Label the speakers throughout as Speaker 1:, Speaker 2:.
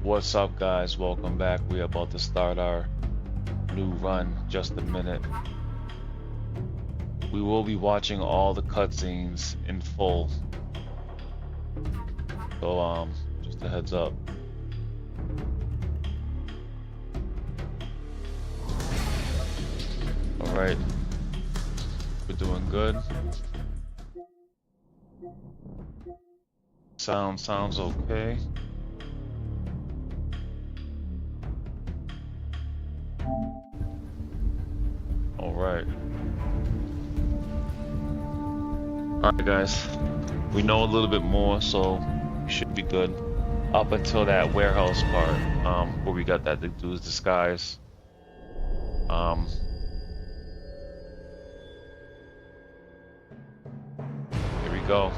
Speaker 1: What's up, guys? Welcome back. We're about to start our new run. Just a minute. We will be watching all the cutscenes in full. So, just a heads up. All right. We're doing good. Sounds okay. All right. All right, guys. We know a little bit more, so we should be good. Up until that warehouse part, where we got that dude's disguise. Here we go.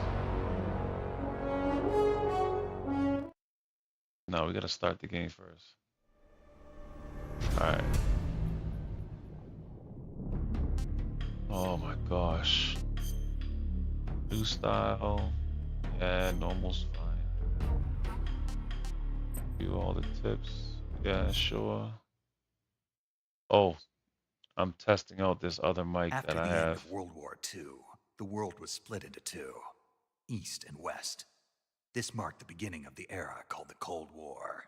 Speaker 1: No, we gotta start the game first. Alright. Oh my gosh. New style. Yeah, normal's fine. Do all the tips. Yeah, sure. Oh, I'm testing out this other mic
Speaker 2: After
Speaker 1: that I
Speaker 2: the end
Speaker 1: have.
Speaker 2: of World War II, the world was split into two, East and West. This marked the beginning of the era called the Cold War.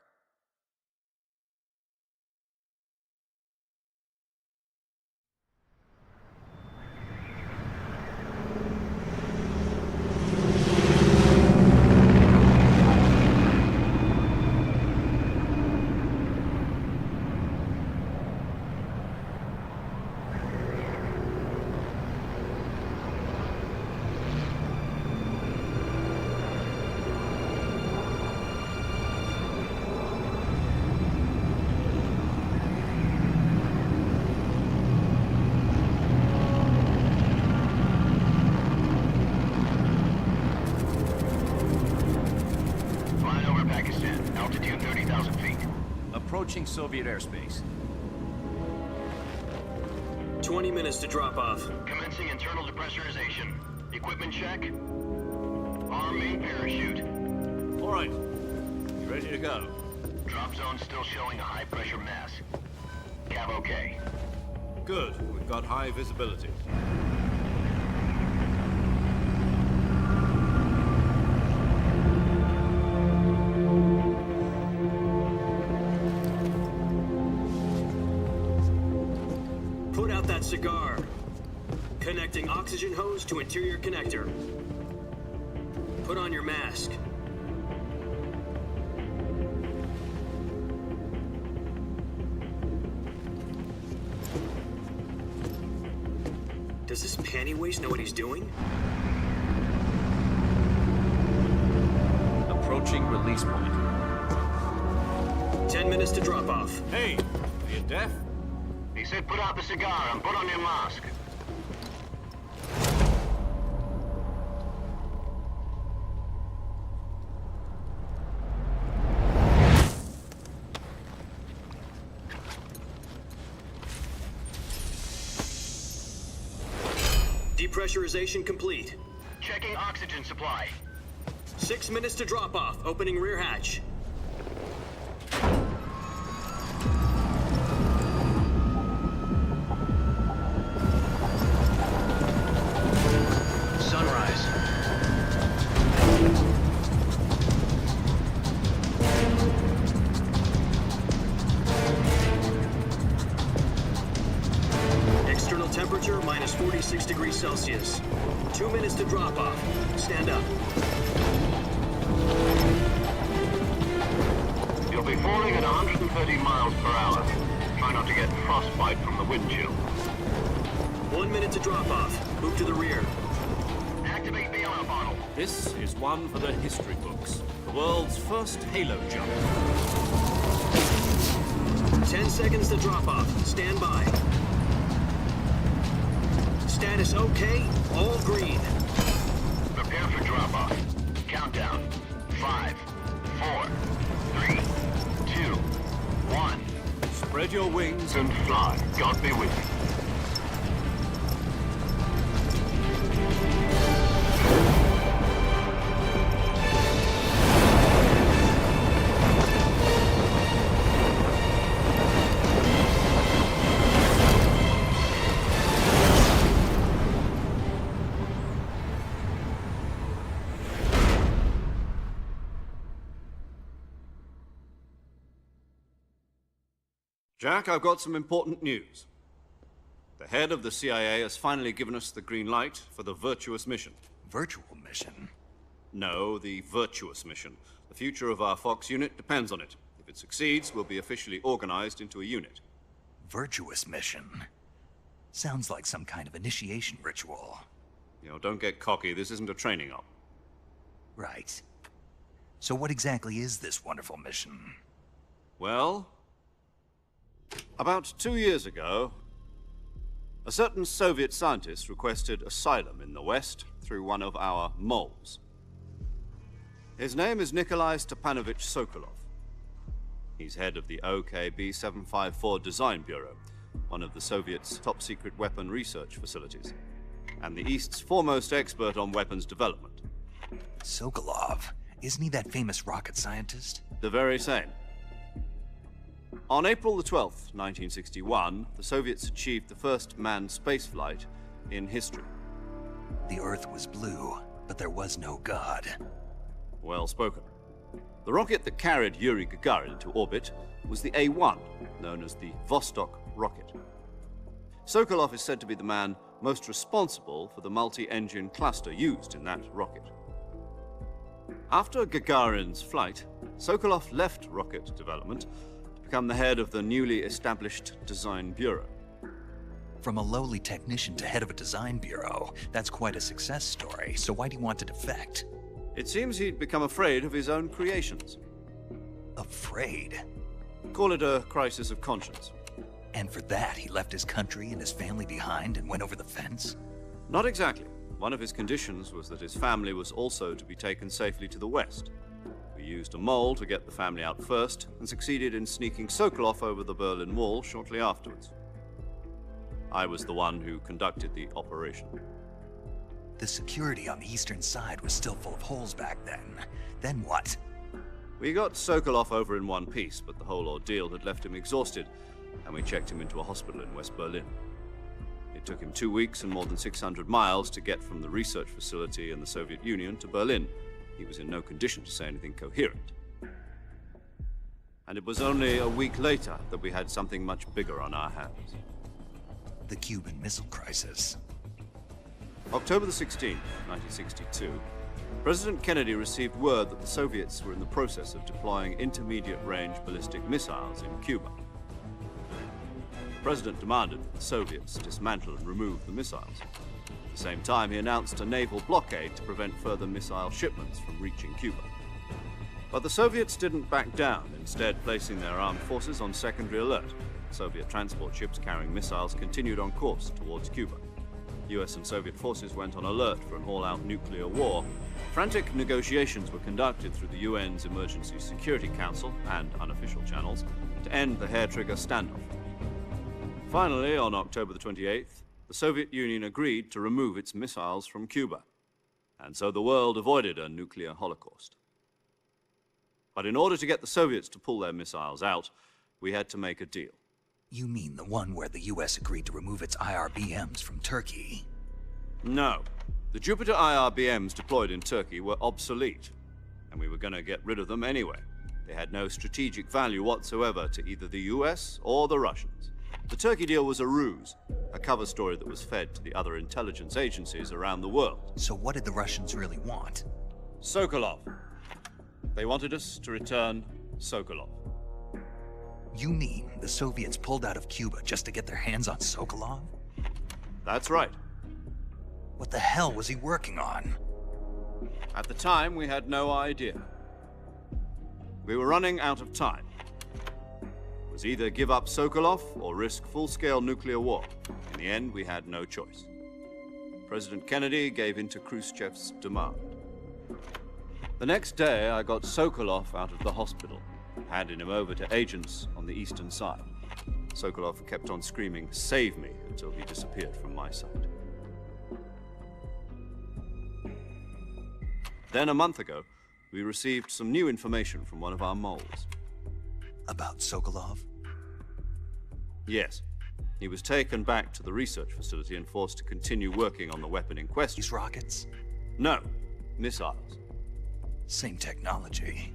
Speaker 3: Approaching Soviet airspace.
Speaker 4: 20 minutes to drop off.
Speaker 5: Commencing internal depressurization. Equipment check. Arm main parachute.
Speaker 3: All right. You ready to go?
Speaker 5: Drop zone still showing a high pressure mass. Cav okay.
Speaker 3: Good. We've got high visibility.
Speaker 4: Put out that cigar. Connecting oxygen hose to interior connector. Put on your mask. Does this panty waste know what he's doing?
Speaker 3: Approaching release point.
Speaker 4: 10 minutes to drop off.
Speaker 3: Hey, are you deaf?
Speaker 5: He said put out the cigar and put on your mask.
Speaker 4: Depressurization complete.
Speaker 5: Checking oxygen supply.
Speaker 4: 6 minutes to drop off. Opening rear hatch.
Speaker 5: Sunrise.
Speaker 4: External temperature minus 46 degrees Celsius. 2 minutes to drop off. Stand up.
Speaker 5: You'll be falling at 130 miles per hour. Try not to get frostbite from the wind chill.
Speaker 4: 1 minute to drop off. Move to the rear.
Speaker 5: Activate the air bottle.
Speaker 3: This is one for the history books. The world's first halo jump.
Speaker 4: 10 seconds to drop off. Stand by. Status okay. All green.
Speaker 5: Prepare for drop off. Countdown. 5, 4, 3, 2, 1.
Speaker 3: Spread your wings
Speaker 5: And fly. God be with you.
Speaker 3: Jack, I've got some important news. The head of the CIA has finally given us the green light for the virtuous mission.
Speaker 2: Virtual mission?
Speaker 3: No, the virtuous mission. The future of our Fox unit depends on it. If it succeeds, we'll be officially organized into a unit.
Speaker 2: Virtuous mission? Sounds like some kind of initiation ritual.
Speaker 3: You know, don't get cocky. This isn't a training op.
Speaker 2: Right. So what exactly is this wonderful mission?
Speaker 3: Well, about 2 years ago, a certain Soviet scientist requested asylum in the West through one of our moles. His name is Nikolai Stepanovich Sokolov. He's head of the OKB-754 Design Bureau, one of the Soviets' top-secret weapon research facilities, and the East's foremost expert on weapons development.
Speaker 2: Sokolov? Isn't he that famous rocket scientist?
Speaker 3: The very same. On April the 12th, 1961, the Soviets achieved the first manned spaceflight in history.
Speaker 2: The Earth was blue, but there was no God.
Speaker 3: Well spoken. The rocket that carried Yuri Gagarin into orbit was the A-1, known as the Vostok rocket. Sokolov is said to be the man most responsible for the multi-engine cluster used in that rocket. After Gagarin's flight, Sokolov left rocket development to become the head of the newly established Design Bureau.
Speaker 2: From a lowly technician to head of a design bureau, that's quite a success story, so why do you want to defect?
Speaker 3: It seems he'd become afraid of his own creations.
Speaker 2: Afraid?
Speaker 3: Call it a crisis of conscience.
Speaker 2: And for that, he left his country and his family behind and went over the fence?
Speaker 3: Not exactly. One of his conditions was that his family was also to be taken safely to the West. We used a mole to get the family out first, and succeeded in sneaking Sokolov over the Berlin Wall shortly afterwards. I was the one who conducted the operation.
Speaker 2: The security on the eastern side was still full of holes back then. Then what?
Speaker 3: We got Sokolov over in one piece, but the whole ordeal had left him exhausted, and we checked him into a hospital in West Berlin. It took him 2 weeks and more than 600 miles to get from the research facility in the Soviet Union to Berlin. He was in no condition to say anything coherent. And it was only a week later that we had something much bigger on our hands.
Speaker 2: The Cuban Missile Crisis.
Speaker 3: October the 16th, 1962, President Kennedy received word that the Soviets were in the process of deploying intermediate-range ballistic missiles in Cuba. The President demanded that the Soviets dismantle and remove the missiles. At the same time, he announced a naval blockade to prevent further missile shipments from reaching Cuba. But the Soviets didn't back down, instead placing their armed forces on secondary alert. Soviet transport ships carrying missiles continued on course towards Cuba. US and Soviet forces went on alert for an all-out nuclear war. Frantic negotiations were conducted through the UN's Emergency Security Council and unofficial channels to end the hair-trigger standoff. Finally, on October the 28th, the Soviet Union agreed to remove its missiles from Cuba, and so the world avoided a nuclear holocaust. But in order to get the Soviets to pull their missiles out, we had to make a deal.
Speaker 2: You mean the one where the US agreed to remove its IRBMs from Turkey?
Speaker 3: No. The Jupiter IRBMs deployed in Turkey were obsolete, and we were going to get rid of them anyway. They had no strategic value whatsoever to either the US or the Russians. The Turkey deal was a ruse, a cover story that was fed to the other intelligence agencies around the world.
Speaker 2: So what did the Russians really want?
Speaker 3: Sokolov. They wanted us to return Sokolov.
Speaker 2: You mean the Soviets pulled out of Cuba just to get their hands on Sokolov?
Speaker 3: That's right.
Speaker 2: What the hell was he working on?
Speaker 3: At the time, we had no idea. We were running out of time. It was either give up Sokolov or risk full-scale nuclear war. In the end, we had no choice. President Kennedy gave in to Khrushchev's demand. The next day, I got Sokolov out of the hospital, handing him over to agents on the eastern side. Sokolov kept on screaming, "Save me," until he disappeared from my sight. Then, a month ago, we received some new information from one of our moles.
Speaker 2: About Sokolov?
Speaker 3: Yes. He was taken back to the research facility and forced to continue working on the weapon in question.
Speaker 2: These rockets?
Speaker 3: No, missiles.
Speaker 2: Same technology.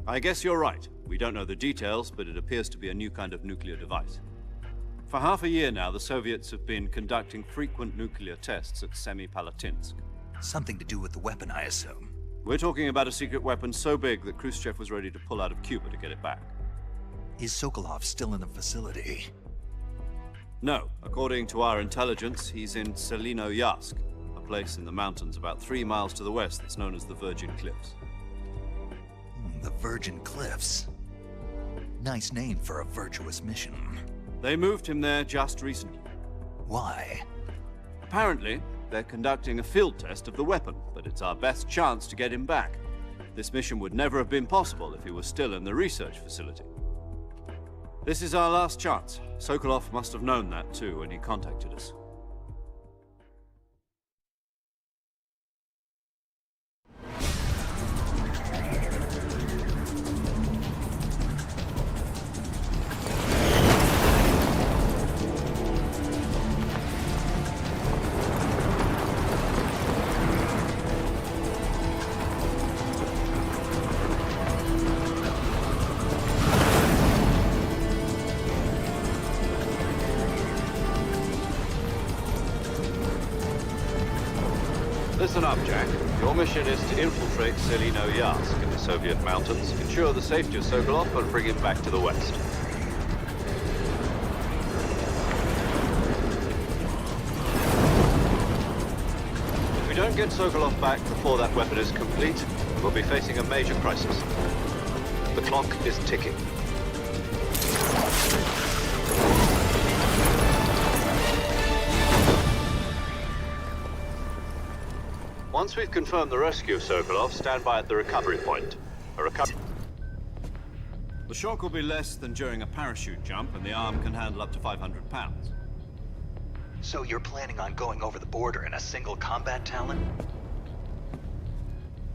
Speaker 3: I guess you're right. We don't know the details, but it appears to be a new kind of nuclear device. For half a year now, the Soviets have been conducting frequent nuclear tests at Semipalatinsk.
Speaker 2: Something to do with the weapon, I assume.
Speaker 3: We're talking about a secret weapon so big that Khrushchev was ready to pull out of Cuba to get it back.
Speaker 2: Is Sokolov still in the facility?
Speaker 3: No, according to our intelligence, he's in Selino-Yarsk, a place in the mountains about 3 miles to the west that's known as the Virgin Cliffs.
Speaker 2: The Virgin Cliffs. Nice name for a virtuous mission.
Speaker 3: They moved him there just recently.
Speaker 2: Why?
Speaker 3: Apparently, they're conducting a field test of the weapon, but it's our best chance to get him back. This mission would never have been possible if he was still in the research facility. This is our last chance. Sokolov must have known that too when he contacted us. Listen up, Jack. Your mission is to infiltrate Selino-Yarsk in the Soviet mountains, ensure the safety of Sokolov, and bring him back to the west. If we don't get Sokolov back before that weapon is complete, we'll be facing a major crisis. The clock is ticking. Once we've confirmed the rescue of Sokolov, stand by at the recovery point. The shock will be less than during a parachute jump, and the arm can handle up to 500 pounds.
Speaker 2: So you're planning on going over the border in a single combat Talon?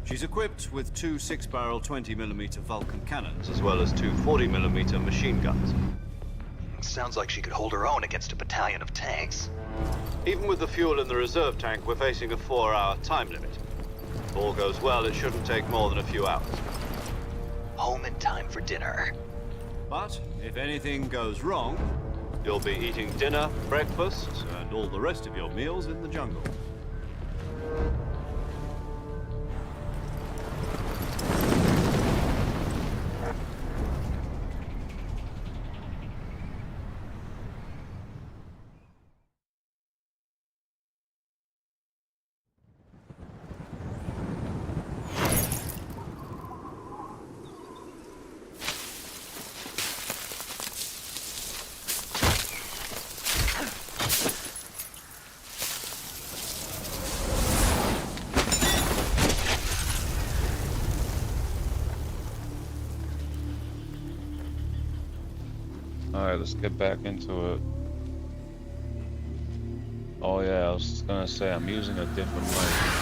Speaker 3: She's equipped with 2 6-barrel 20mm Vulcan cannons, as well as 2 40mm machine guns.
Speaker 2: Sounds like she could hold her own against a battalion of tanks.
Speaker 3: Even with the fuel in the reserve tank, we're facing a 4-hour time limit. If all goes well, it shouldn't take more than a few hours.
Speaker 2: Home in time for dinner.
Speaker 3: But if anything goes wrong, you'll be eating dinner, breakfast, and all the rest of your meals in the jungle.
Speaker 1: Alright, let's get back into it. Oh yeah, I was just gonna say I'm using a different mic.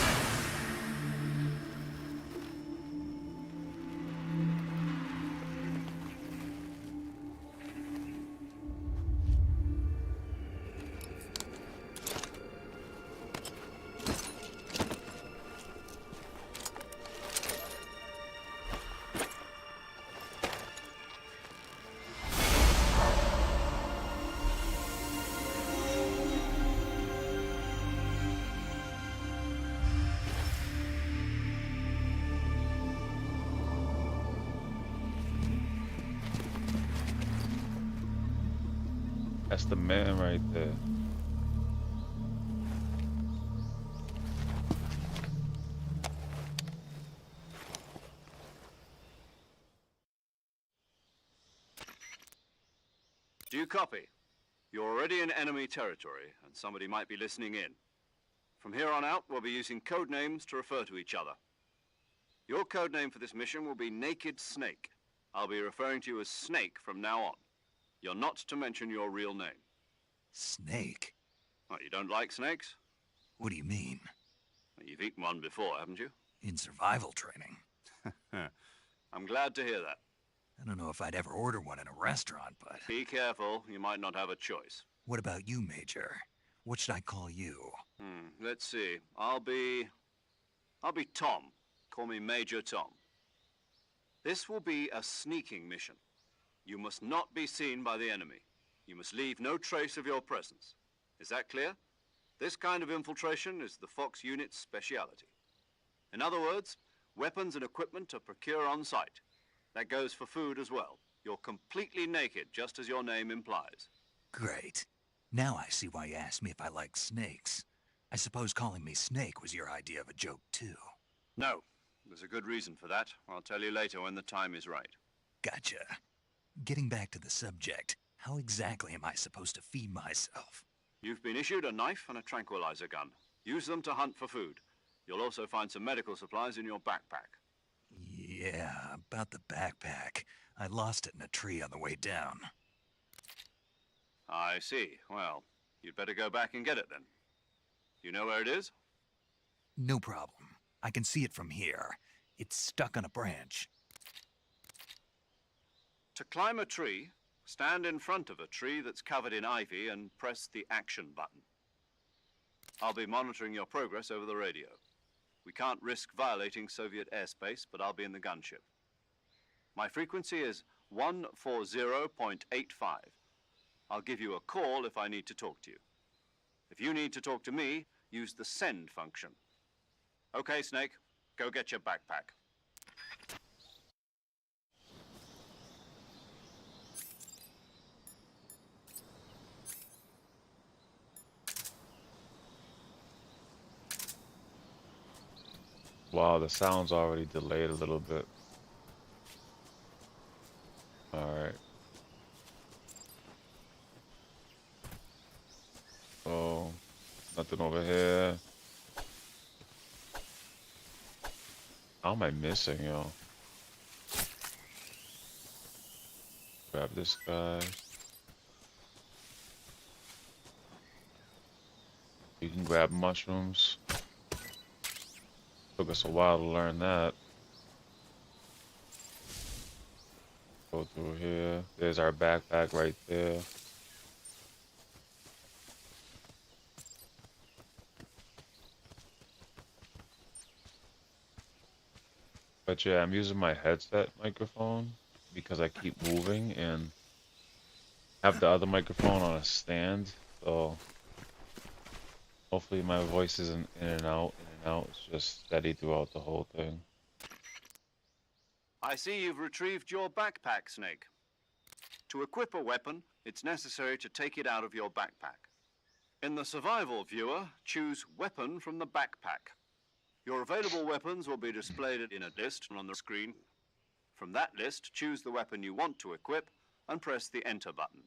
Speaker 1: That's the man right there.
Speaker 3: Do you copy? You're already in enemy territory, and somebody might be listening in. From here on out, we'll be using code names to refer to each other. Your code name for this mission will be Naked Snake. I'll be referring to you as Snake from now on. You're not to mention your real name.
Speaker 2: Snake?
Speaker 3: What, you don't like snakes?
Speaker 2: What do you mean?
Speaker 3: Well, you've eaten one before, haven't you?
Speaker 2: In survival training.
Speaker 3: I'm glad to hear that.
Speaker 2: I don't know if I'd ever order one in a restaurant, but...
Speaker 3: Be careful, you might not have a choice.
Speaker 2: What about you, Major? What should I call you?
Speaker 3: Let's see. I'll be Tom. Call me Major Tom. This will be a sneaking mission. You must not be seen by the enemy. You must leave no trace of your presence. Is that clear? This kind of infiltration is the Fox unit's speciality. In other words, weapons and equipment are procured on site. That goes for food as well. You're completely naked, just as your name implies.
Speaker 2: Great. Now I see why you asked me if I like snakes. I suppose calling me Snake was your idea of a joke, too.
Speaker 3: No, there's a good reason for that. I'll tell you later when the time is right.
Speaker 2: Gotcha. Getting back to the subject, how exactly am I supposed to feed myself?
Speaker 3: You've been issued a knife and a tranquilizer gun. Use them to hunt for food. You'll also find some medical supplies in your backpack.
Speaker 2: Yeah, about the backpack. I lost it in a tree on the way down.
Speaker 3: I see. Well, you'd better go back and get it then. You know where it is?
Speaker 2: No problem. I can see it from here. It's stuck on a branch.
Speaker 3: To climb a tree, stand in front of a tree that's covered in ivy and press the action button. I'll be monitoring your progress over the radio. We can't risk violating Soviet airspace, but I'll be in the gunship. My frequency is 140.85. I'll give you a call if I need to talk to you. If you need to talk to me, use the send function. Okay, Snake, go get your backpack.
Speaker 1: Wow, the sound's already delayed a little bit. Alright. Oh, nothing over here. How am I missing, yo? Grab this guy. You can grab mushrooms. Took us a while to learn that. Go through here. There's our backpack right there. But yeah, I'm using my headset microphone because I keep moving and have the other microphone on a stand, so hopefully my voice isn't in and out, It's just steady throughout the whole thing.
Speaker 3: I see you've retrieved your backpack, Snake. To equip a weapon, it's necessary to take it out of your backpack. In the survival viewer, choose Weapon from the backpack. Your available weapons will be displayed in a list on the screen. From that list, choose the weapon you want to equip and press the Enter button.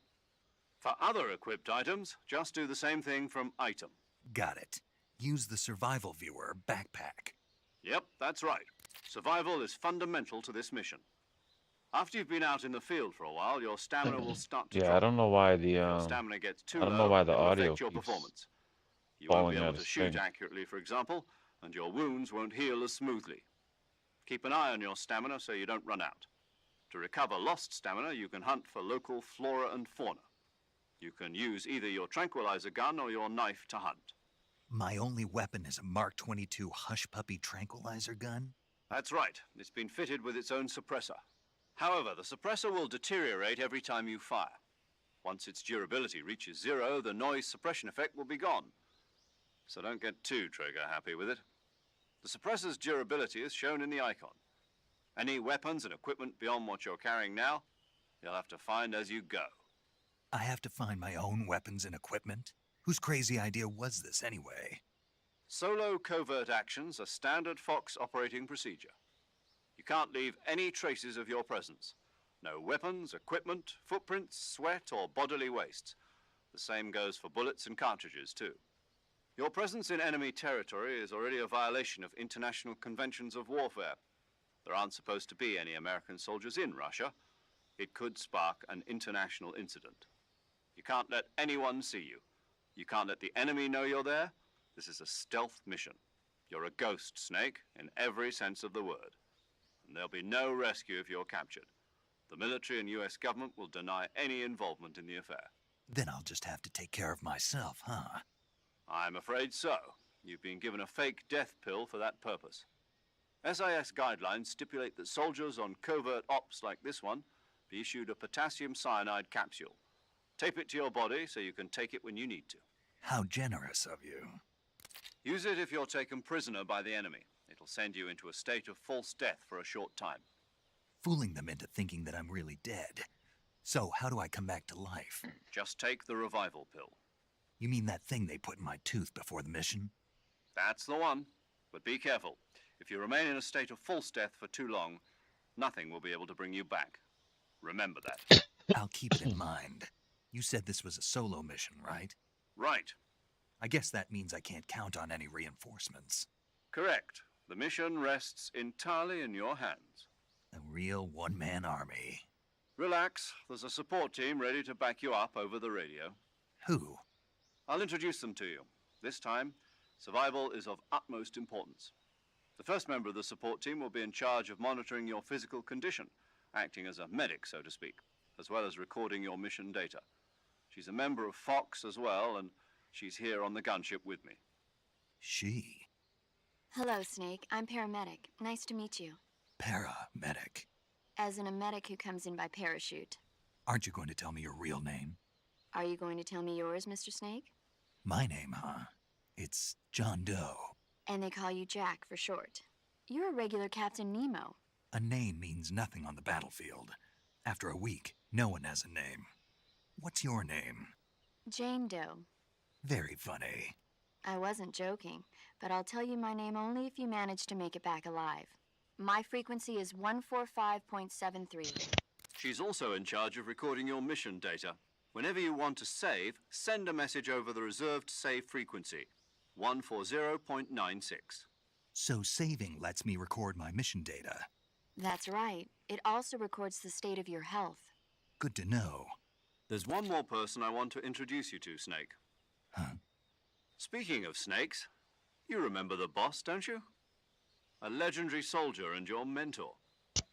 Speaker 3: For other equipped items, just do the same thing from Item.
Speaker 2: Got it. Use the survival viewer backpack.
Speaker 3: Yep, that's right. Survival is fundamental to this mission. After you've been out in the field for a while, your stamina will start to
Speaker 1: Yeah,
Speaker 3: drop.
Speaker 1: I don't know why
Speaker 3: If your stamina gets too
Speaker 1: I don't
Speaker 3: low,
Speaker 1: know why the
Speaker 3: it will
Speaker 1: audio
Speaker 3: affect your
Speaker 1: keeps
Speaker 3: performance. You won't be
Speaker 1: falling
Speaker 3: able
Speaker 1: out
Speaker 3: to
Speaker 1: of
Speaker 3: shoot
Speaker 1: sync.
Speaker 3: accurately, for example, and your wounds won't heal as smoothly. Keep an eye on your stamina so you don't run out. To recover lost stamina, you can hunt for local flora and fauna. You can use either your tranquilizer gun or your knife to hunt.
Speaker 2: My only weapon is a Mark 22 Hush Puppy tranquilizer gun?
Speaker 3: That's right. It's been fitted with its own suppressor. However, the suppressor will deteriorate every time you fire. Once its durability reaches 0, the noise suppression effect will be gone. So don't get too trigger happy with it. The suppressor's durability is shown in the icon. Any weapons and equipment beyond what you're carrying now, you'll have to find as you go.
Speaker 2: I have to find my own weapons and equipment? Whose crazy idea was this anyway?
Speaker 3: Solo covert actions are standard Fox operating procedure. You can't leave any traces of your presence. No weapons, equipment, footprints, sweat, or bodily wastes. The same goes for bullets and cartridges, too. Your presence in enemy territory is already a violation of international conventions of warfare. There aren't supposed to be any American soldiers in Russia. It could spark an international incident. You can't let anyone see you. You can't let the enemy know you're there. This is a stealth mission. You're a ghost, Snake, in every sense of the word. And there'll be no rescue if you're captured. The military and US government will deny any involvement in the affair.
Speaker 2: Then I'll just have to take care of myself, huh?
Speaker 3: I'm afraid so. You've been given a fake death pill for that purpose. SIS guidelines stipulate that soldiers on covert ops like this one be issued a potassium cyanide capsule. Tape it to your body so you can take it when you need to.
Speaker 2: How generous of you.
Speaker 3: Use it if you're taken prisoner by the enemy. It'll send you into a state of false death for a short time.
Speaker 2: Fooling them into thinking that I'm really dead. So, how do I come back to life?
Speaker 3: Just take the revival pill.
Speaker 2: You mean that thing they put in my tooth before the mission?
Speaker 3: That's the one. But be careful. If you remain in a state of false death for too long, nothing will be able to bring you back. Remember that.
Speaker 2: I'll keep it in mind. You said this was a solo mission, right?
Speaker 3: Right.
Speaker 2: I guess that means I can't count on any reinforcements.
Speaker 3: Correct. The mission rests entirely in your hands.
Speaker 2: A real one-man army.
Speaker 3: Relax. There's a support team ready to back you up over the radio.
Speaker 2: Who?
Speaker 3: I'll introduce them to you. This time, survival is of utmost importance. The first member of the support team will be in charge of monitoring your physical condition, acting as a medic, so to speak, as well as recording your mission data. She's a member of Fox as well, and she's here on the gunship with me.
Speaker 2: She?
Speaker 6: Hello, Snake. I'm paramedic. Nice to meet you.
Speaker 2: Paramedic.
Speaker 6: As in a medic who comes in by parachute.
Speaker 2: Aren't you going to tell me your real name?
Speaker 6: Are you going to tell me yours, Mr. Snake?
Speaker 2: My name, huh? It's John Doe.
Speaker 6: And they call you Jack for short. You're a regular Captain Nemo.
Speaker 2: A name means nothing on the battlefield. After a week, no one has a name. What's your name?
Speaker 6: Jane Doe.
Speaker 2: Very funny.
Speaker 6: I wasn't joking, but I'll tell you my name only if you manage to make it back alive. My frequency is 145.73.
Speaker 3: She's also in charge of recording your mission data. Whenever you want to save, send a message over the reserved save frequency, 140.96.
Speaker 2: So saving lets me record my mission data.
Speaker 6: That's right. It also records the state of your health.
Speaker 2: Good to know.
Speaker 3: There's one more person I want to introduce you to, Snake.
Speaker 2: Huh?
Speaker 3: Speaking of snakes, you remember the boss, don't you? A legendary soldier and your mentor.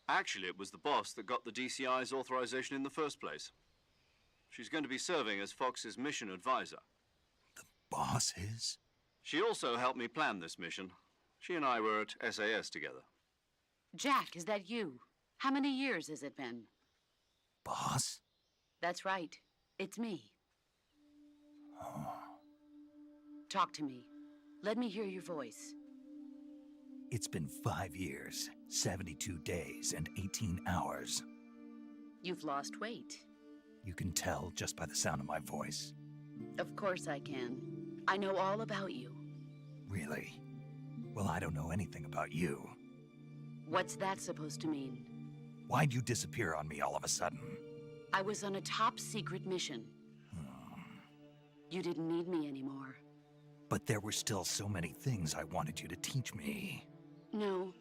Speaker 3: Actually, it was the boss that got the DCI's authorization in the first place. She's going to be serving as Fox's mission advisor.
Speaker 2: The boss is?
Speaker 3: She also helped me plan this mission. She and I were at SAS together.
Speaker 7: Jack, is that you? How many years has it been?
Speaker 2: Boss?
Speaker 7: That's right. It's me.
Speaker 2: Oh.
Speaker 7: Talk to me. Let me hear your voice.
Speaker 2: It's been 5 years, 72 days, and 18 hours.
Speaker 7: You've lost weight.
Speaker 2: You can tell just by the sound of my voice.
Speaker 7: Of course I can. I know all about you.
Speaker 2: Really? Well, I don't know anything about you.
Speaker 7: What's that supposed to mean?
Speaker 2: Why'd you disappear on me all of a sudden?
Speaker 7: I was on a top secret mission. You didn't need me anymore.
Speaker 2: But there were still so many things I wanted you to teach me.
Speaker 7: No,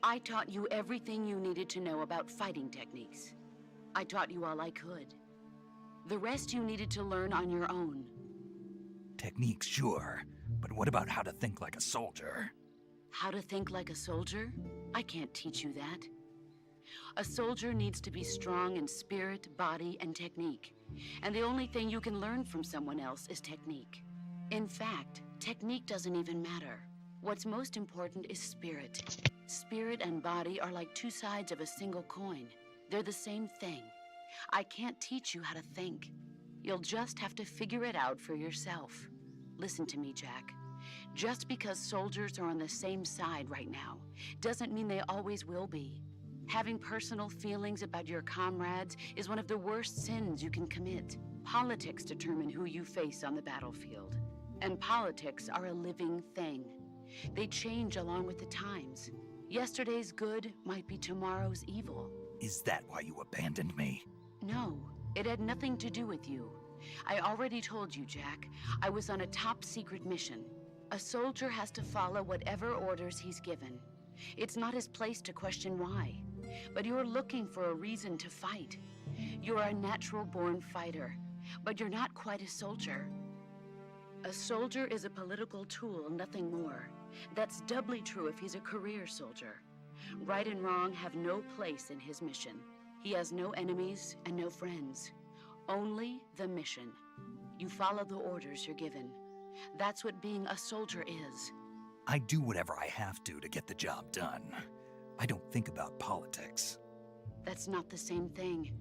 Speaker 7: I taught you everything you needed to know about fighting techniques. I taught you all I could. The rest you needed to learn on your own.
Speaker 2: Techniques, sure. But what about how to think like a soldier?
Speaker 7: How to think like a soldier? I can't teach you that. A soldier needs to be strong in spirit, body, and technique. And the only thing you can learn from someone else is technique. In fact, technique doesn't even matter. What's most important is spirit. Spirit and body are like two sides of a single coin. They're the same thing. I can't teach you how to think. You'll just have to figure it out for yourself. Listen to me, Jack. Just because soldiers are on the same side right now doesn't mean they always will be. Having personal feelings about your comrades is one of the worst sins you can commit. Politics determine who you face on the battlefield. And politics are a living thing. They change along with the times. Yesterday's good might be tomorrow's evil.
Speaker 2: Is that why you abandoned me?
Speaker 7: No, it had nothing to do with you. I already told you, Jack. I was on a top secret mission. A soldier has to follow whatever orders he's given. It's not his place to question why. But you're looking for a reason to fight. You're a natural-born fighter, but you're not quite a soldier. A soldier is a political tool, nothing more. That's doubly true if he's a career soldier. Right and wrong have no place in his mission. He has no enemies and no friends. Only the mission. You follow the orders you're given. That's what being a soldier is.
Speaker 2: I do whatever I have to get the job done. I don't think about politics.
Speaker 7: That's not the same thing.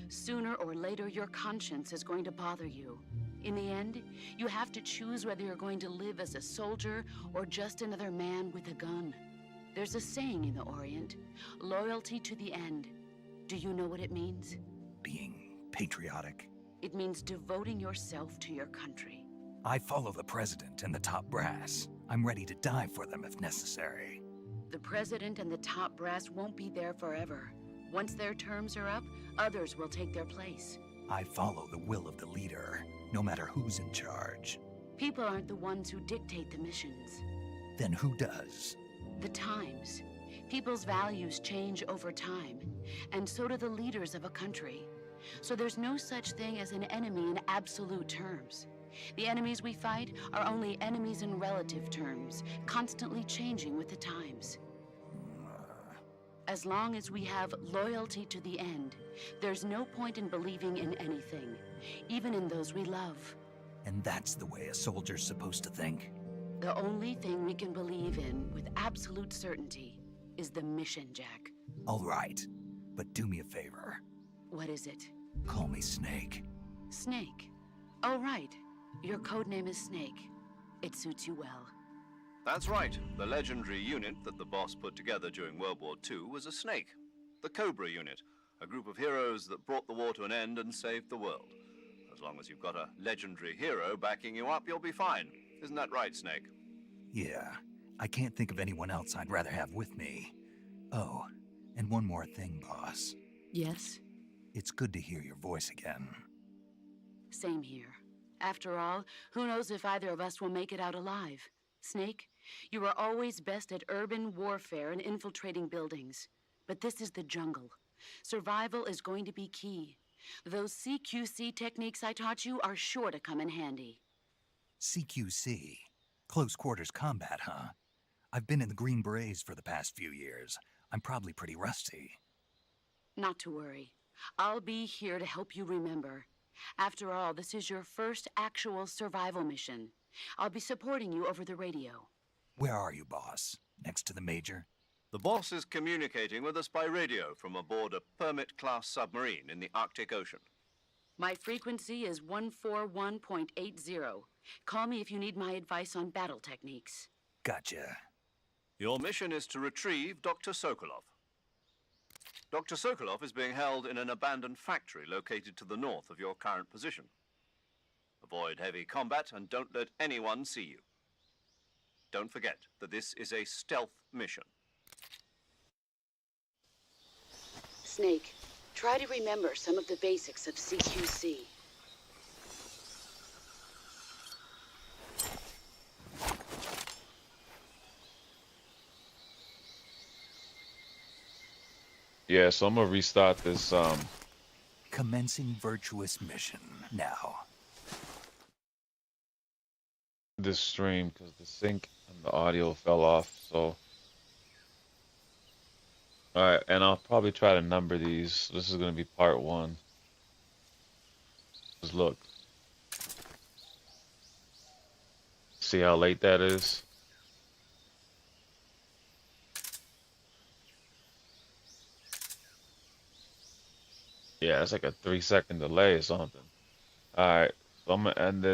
Speaker 7: Sooner or later, your conscience is going to bother you. In the end, you have to choose whether you're going to live as a soldier or just another man with a gun. There's a saying in the Orient, loyalty to the end. Do you know what it means?
Speaker 2: Being patriotic.
Speaker 7: It means devoting yourself to your country.
Speaker 2: I follow the president and the top brass. I'm ready to die for them if necessary.
Speaker 7: The president and the top brass won't be there forever. Once their terms are up, others will take their place.
Speaker 2: I follow the will of the leader, no matter who's in charge.
Speaker 7: People aren't the ones who dictate the missions.
Speaker 2: Then who does?
Speaker 7: The times. People's values change over time, and so do the leaders of a country. So there's no such thing as an enemy in absolute terms. The enemies we fight are only enemies in relative terms, constantly changing with the times. As long as we have loyalty to the end, there's no point in believing in anything, even in those we love.
Speaker 2: And that's the way a soldier's supposed to think?
Speaker 7: The only thing we can believe in with absolute certainty is the mission, Jack.
Speaker 2: All right, but do me a favor.
Speaker 7: What is it?
Speaker 2: Call me Snake.
Speaker 7: Snake. Oh, right. Your codename is Snake. It suits you well.
Speaker 3: That's right. The legendary unit that the boss put together during World War II was a snake. The Cobra unit, a group of heroes that brought the war to an end and saved the world. As long as you've got a legendary hero backing you up, you'll be fine. Isn't that right, Snake?
Speaker 2: Yeah, I can't think of anyone else I'd rather have with me. Oh, and one more thing, boss.
Speaker 7: Yes?
Speaker 2: It's good to hear your voice again.
Speaker 7: Same here. After all, who knows if either of us will make it out alive? Snake, you were always best at urban warfare and infiltrating buildings. But this is the jungle. Survival is going to be key. Those CQC techniques I taught you are sure to come in handy.
Speaker 2: CQC? Close quarters combat, huh? I've been in the Green Berets for the past few years. I'm probably pretty rusty.
Speaker 7: Not to worry. I'll be here to help you remember. After all, this is your first actual survival mission. I'll be supporting you over the radio.
Speaker 2: Where are you, boss? Next to the Major?
Speaker 3: The boss is communicating with us by radio from aboard a Permit-class submarine in the Arctic Ocean.
Speaker 7: My frequency is 141.80. Call me if you need my advice on battle techniques.
Speaker 2: Gotcha.
Speaker 3: Your mission is to retrieve Dr. Sokolov. Dr. Sokolov is being held in an abandoned factory located to the north of your current position. Avoid heavy combat and don't let anyone see you. Don't forget that this is a stealth mission.
Speaker 7: Snake, try to remember some of the basics of CQC.
Speaker 1: Yeah, so I'm gonna restart this
Speaker 2: Commencing virtuous mission now.
Speaker 1: this stream because the sync and the audio fell off. So, all right, and I'll probably try to number these. This is gonna be part 1. Just look, see how late that is. Yeah, it's like a 3-second delay or something. All right, so I'm gonna end this.